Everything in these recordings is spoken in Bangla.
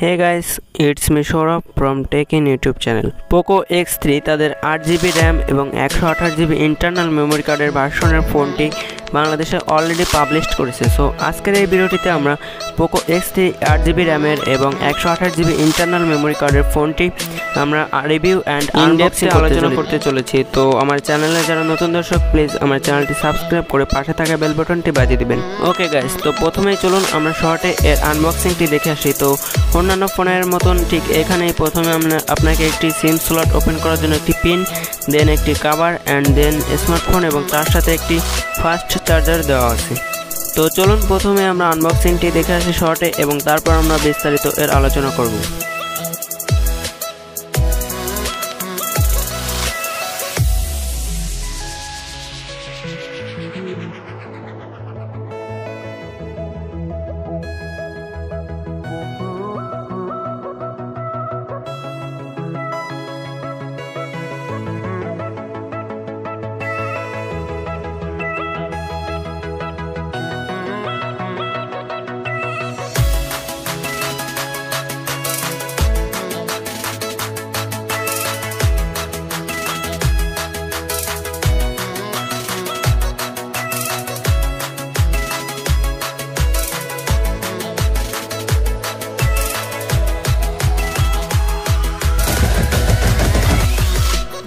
Hey guys, it's me Saurabh from Tech in YouTube channel. Poco X3 তাদের 8GB RAM এবং 128GB ইন্টারনাল মেমোরি কার্ডের ভার্সনের ফোনটি বাংলাদেশে অলরেডি পাবলিশড করেছে। সো আজকের এই ভিডিওটিতে আমরা Poco X3 8GB RAM এর এবং 128GB ইন্টারনাল মেমোরি কার্ডের ফোনটি আমরা রিভিউ অ্যান্ড ইনডেপথে আলোচনা করতে চলেছি। তো আমার চ্যানেলে যারা নতুন দর্শক প্লিজ আমার চ্যানেলটি সাবস্ক্রাইব করে পাশে থাকা বেল বাটনটি বাজিয়ে দিবেন। ওকে গাইস, তো প্রথমেই চলুন আমরা শর্টে এর আনবক্সিংটি দেখে আসি। তো অন্যান্য ফোনের মতন ঠিক এখানেই প্রথমে আপনাকে একটি সিম স্লট ওপেন করার জন্য একটি পিন, দেন একটি কভার অ্যান্ড দেন স্মার্টফোন এবং তার সাথে একটি ফাস্ট চার্জার দেওয়া আছে। তো চলুন প্রথমে আমরা আনবক্সিংটি দেখে আসি শর্টে এবং তারপর আমরা বিস্তারিত এর আলোচনা করব।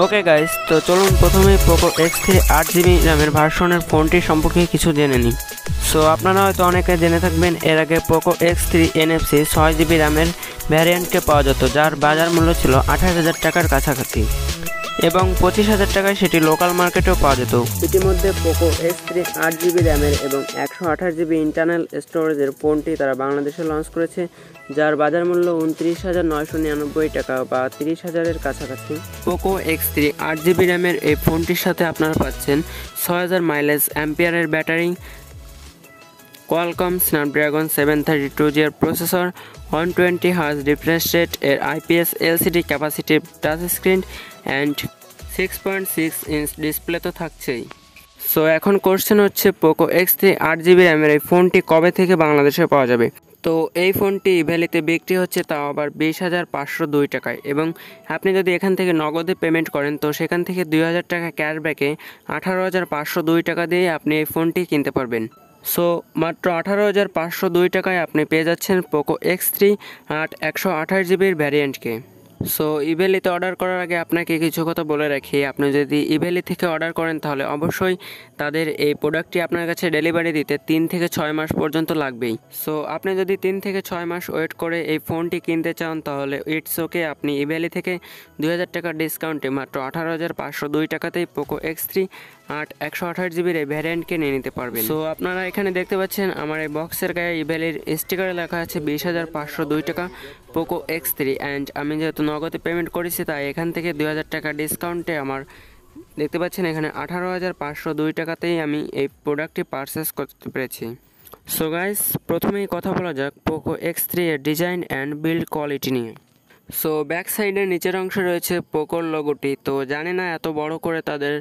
ওকে গাইস, তো চলুন প্রথমে Poco X3 8GB র্যামের ভার্সনের ফোনটি সম্পর্কে কিছু জেনে নিই। সো আপনারা হয়তো অনেকে জেনে থাকবেন এর আগে Poco X3 NFC 6GB র্যামের ভ্যারিয়েন্টকে পাওয়া যেত, যার বাজার মূল্য ছিল 28,000 টাকার কাছাকাছি এবং 25,000 টাকায় সেটি লোকাল মার্কেটেও পাওয়া যেত। ইতিমধ্যে Poco X3 8GB র্যামের এবং 128GB ইন্টারনাল স্টোরেজের ফোনটি তারা বাংলাদেশে লঞ্চ করেছে, যার বাজার মূল্য 29,999 টাকা বা 30,000-এর কাছাকাছি। Poco X3 8GB র্যামের এই ফোনটির সাথে আপনারা পাচ্ছেন 6000 মাইলেজ অ্যাম্পিয়ারের ব্যাটারি, Qualcomm Snapdragon 732G এর প্রসেসর, 120Hz রিফ্রেশ রেট এর IPS LCD capacitive touch screen and 6.6 inch display তো থাকছেই। সো এখন কোশ্চেন হচ্ছে Poco X3 8GB র্যামের এই ফোনটি কবে থেকে বাংলাদেশে পাওয়া যাবে। তো এই ফোনটি ভ্যালিতে বিক্রি হচ্ছে তাও আবার 20,502 টাকায় এবং আপনি যদি এখান থেকে নগদে পেমেন্ট করেন তো সেখান থেকে 2,000 টাকা ক্যাশব্যাকে 18,502 টাকা দিয়ে আপনি এই ফোনটি কিনতে পারবেন। সো মাত্র 18,502 টাকায় আপনি পেয়ে যাচ্ছেন Poco X3 128GBর ভ্যারিয়েন্টকে। সো ইভ্যালিতে অর্ডার করার আগে আপনাকে কিছু কথা বলে রাখি, আপনি যদি ইভ্যালি থেকে অর্ডার করেন তাহলে অবশ্যই তাদের এই প্রোডাক্টটি আপনার কাছে ডেলিভারি দিতে 3 থেকে 6 মাস পর্যন্ত লাগবেই। সো আপনি যদি 3 থেকে 6 মাস ওয়েট করে এই ফোনটি কিনতে চান তাহলে ইটস ওকে, আপনি ইভ্যালি থেকে 2,000 টাকার ডিসকাউন্টে মাত্র 18,502 টাকাতেই Poco X3 128GBর এই ভ্যারিয়েন্টকে নিয়ে নিতে পারবেন। সো আপনারা এখানে দেখতে পাচ্ছেন আমার এই বক্সের গায়ে ইভ্যালির স্টিকারে লেখা আছে 20,502 টাকা Poco X3 অ্যান্ড আমি যেহেতু নগদে পেমেন্ট করেছি তাই এখান থেকে 2,000 টাকা ডিসকাউন্টে আমার দেখতে পাচ্ছেন এখানে 18,502 টাকাতেই আমি এই প্রোডাক্টটি পারচেস করতে পেরেছি। সো গাইস, প্রথমেই কথা বলা যাক Poco X3 এর ডিজাইন অ্যান্ড বিল্ড কোয়ালিটি নিয়ে। সো ব্যাক সাইডের নিচের অংশে রয়েছে পোকোর লোগোটি। তো জানি না এত বড় করে তাদের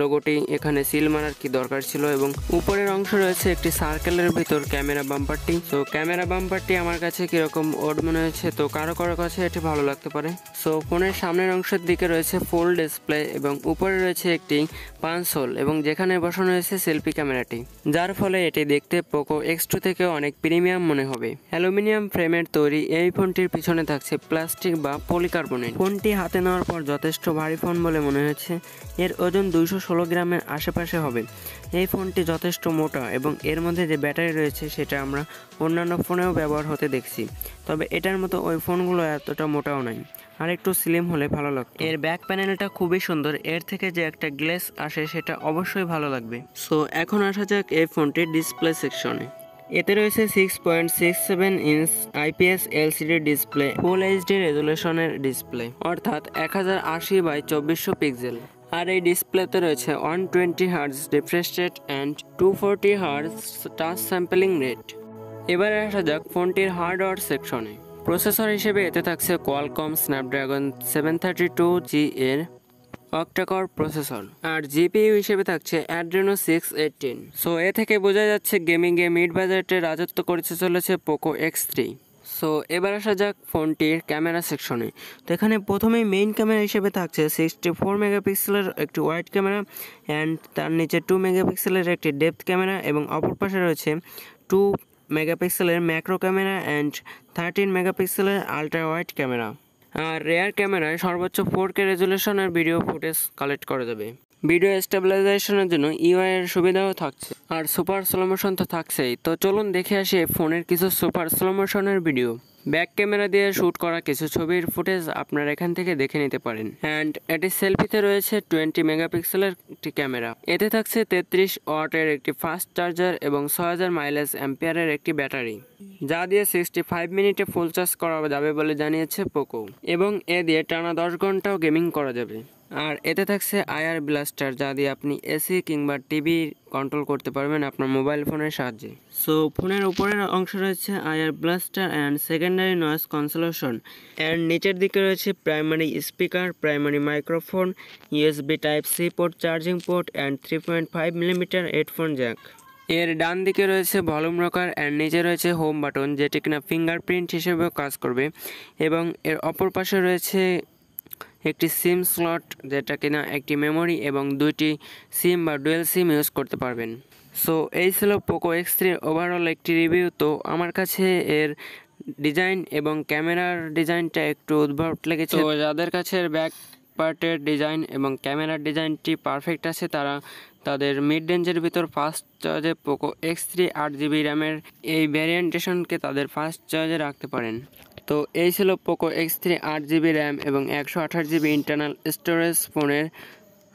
লোগোটি এখানে সিল মারার কি দরকার ছিল। এবং উপরের অংশ রয়েছে একটি সার্কেলের ভিতর ক্যামেরা বাম্পারটি। সো ক্যামেরা বাম্পারটি আমার কাছে কিরকম ওড মনে হয়েছে, তো কারো কারো কাছে এটি ভালো লাগতে পারে। সো ফোনের সামনের অংশের দিকে রয়েছে ফুল ডিসপ্লে এবং উপরে রয়েছে একটি পাঞ্চ হোল এবং যেখানে বসানো হয়েছে সেলফি ক্যামেরাটি, যার ফলে এটি দেখতে Poco X2 থেকে অনেক প্রিমিয়াম মনে হবে। অ্যালুমিনিয়াম ফ্রেমের তৈরি এই ফোনটির পিছনে থাকছে প্লাস্টিক বা পলিকার্বনেট। ফোনটি হাতে নেওয়ার পর যথেষ্ট ভারী ফোন বলে মনে হয়েছে। এর ওজন 216 গ্রামের আশেপাশে হবে। এই ফোনটি যথেষ্ট মোটা এবং এর মধ্যে যে ব্যাটারি রয়েছে সেটা আমরা অন্যান্য ফোনেও ব্যবহার হতে দেখছি, তবে এটার মতো ওই ফোনগুলো এতটা মোটাও নয়, আর একটু স্লিম হলে ভালো লাগতো। এর ব্যাক প্যানেলটা খুবই সুন্দর, এর থেকে যে একটা গ্লেস আসে সেটা অবশ্যই ভালো লাগবে। সো এখন আসা যাক এই ফোনটির ডিসপ্লে সেকশনে। এতে রয়েছে 6.67 ইঞ্চ IPS LCD ডিসপ্লে, ফুল HD রেজুলেশনের ডিসপ্লে অর্থাৎ 1080x2400 পিক্সেল। আর এই ডিসপ্লেতে রয়েছে 120Hz refresh rate and 240Hz touch sampling rate. এবারে আসা যাক ফোনটির হার্ডওয়্যার সেকশনে। প্রসেসর হিসেবে এতে থাকছে Qualcomm Snapdragon 732G এর অক্টাকোর প্রসেসর, আর জিপিইউ হিসেবে থাকছে Adreno 618। সো এ থেকে বোঝা যাচ্ছে গেমিংয়ে মিড বাজেটে রাজত্ব করতে চলেছে Poco X3। সো এবার আসা যাক ফোনটির ক্যামেরা সেকশনে। তো এখানে প্রথমেই মেইন ক্যামেরা হিসেবে থাকছে 64 মেগাপিক্সেলের একটি ওয়াইড ক্যামেরা অ্যান্ড তার নিচে 2 মেগাপিক্সেলের একটি ডেপথ ক্যামেরা এবং অপর পাশে রয়েছে 2 মেগাপিক্সেলের ম্যাক্রো ক্যামেরা অ্যান্ড 13 মেগাপিক্সেলের আলট্রা ওয়াইড ক্যামেরা। আর রেয়ার ক্যামেরায় সর্বোচ্চ 4K রেজুলেশনের ভিডিও ফুটেজ কালেক্ট করা যাবে। ভিডিও স্টেবিলাইজেশনের জন্য ইউআই এর সুবিধাও থাকছে, আর সুপার স্লো মোশন তো থাকছেই। তো চলুন দেখে আসি ফোনের কিছু সুপার স্লো মোশনের ভিডিও। ব্যাক ক্যামেরা দিয়ে শ্যুট করা কিছু ছবির ফুটেজ আপনারা এখান থেকে দেখে নিতে পারেন। অ্যান্ড এটি সেলফিতে রয়েছে 20 মেগাপিক্সেলের একটি ক্যামেরা। এতে থাকছে 33 ওয়াটের একটি ফাস্ট চার্জার এবং 6000 মাইলেজ অ্যাম্পিয়ারের একটি ব্যাটারি, যা দিয়ে 65 মিনিটে ফুল চার্জ করা যাবে বলে জানিয়েছে পোকো, এবং এ দিয়ে টানা 10 ঘন্টাও গেমিং করা যাবে। আর এতে থাকছে আইআর ব্লাস্টার, যা দিয়ে আপনি এসি কিংবা টিভি কন্ট্রোল করতে পারবেন আপনার মোবাইল ফোনের সাহায্যে। সো ফোনের উপরের অংশ রয়েছে IR blaster and secondary noise cancellation, and নিচের দিকে রয়েছে primary speaker, primary microphone, USB type C port, charging port and 3.5 millimetre headphone jack. এর ডান দিকে রয়েছে ভলিউম রকার অ্যান্ড নিচে রয়েছে হোম বাটন, যেটি কিনা ফিঙ্গারপ্রিন্ট হিসেবেও কাজ করবে, এবং এর অপর পাশে রয়েছে একটি সিম স্লট, যেটা কিনা একটি মেমোরি এবং 2টি সিম বা ডুয়েল সিম ইউজ করতে পারবেন। সো এই ছিল পোকো X3 ওভারঅল একটি রিভিউ। তো আমার কাছে এর ডিজাইন এবং ক্যামেরার ডিজাইনটা একটু উদ্ভট লেগেছে। তো যাদের কাছে ব্যাক পার্টের ডিজাইন এবং ক্যামেরার ডিজাইনটি পারফেক্ট আছে, তারা তাদের মিড রেঞ্জের ভিতর ফাস্ট চার্জে পোকো X3 8GB র্যামের এই ভ্যারিয়েন্টেশনকে তাদের ফাস্ট চার্জে রাখতে পারেন। তো এই ছিল পোকো X3 8GB র্যাম এবং 128GB ইন্টারনাল স্টোরেজ ফোনের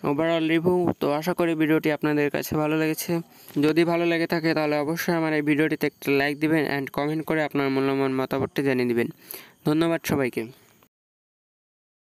ওভারঅল রিভিউ। তো আশা করি ভিডিওটি আপনাদের কাছে ভালো লেগেছে। যদি ভালো লেগে থাকে তাহলে অবশ্যই আমার এই ভিডিওটিতে একটা লাইক দিবেন অ্যান্ড কমেন্ট করে আপনার মূল্যবান মতামতটি জানিয়ে দিবেন। ধন্যবাদ সবাইকে।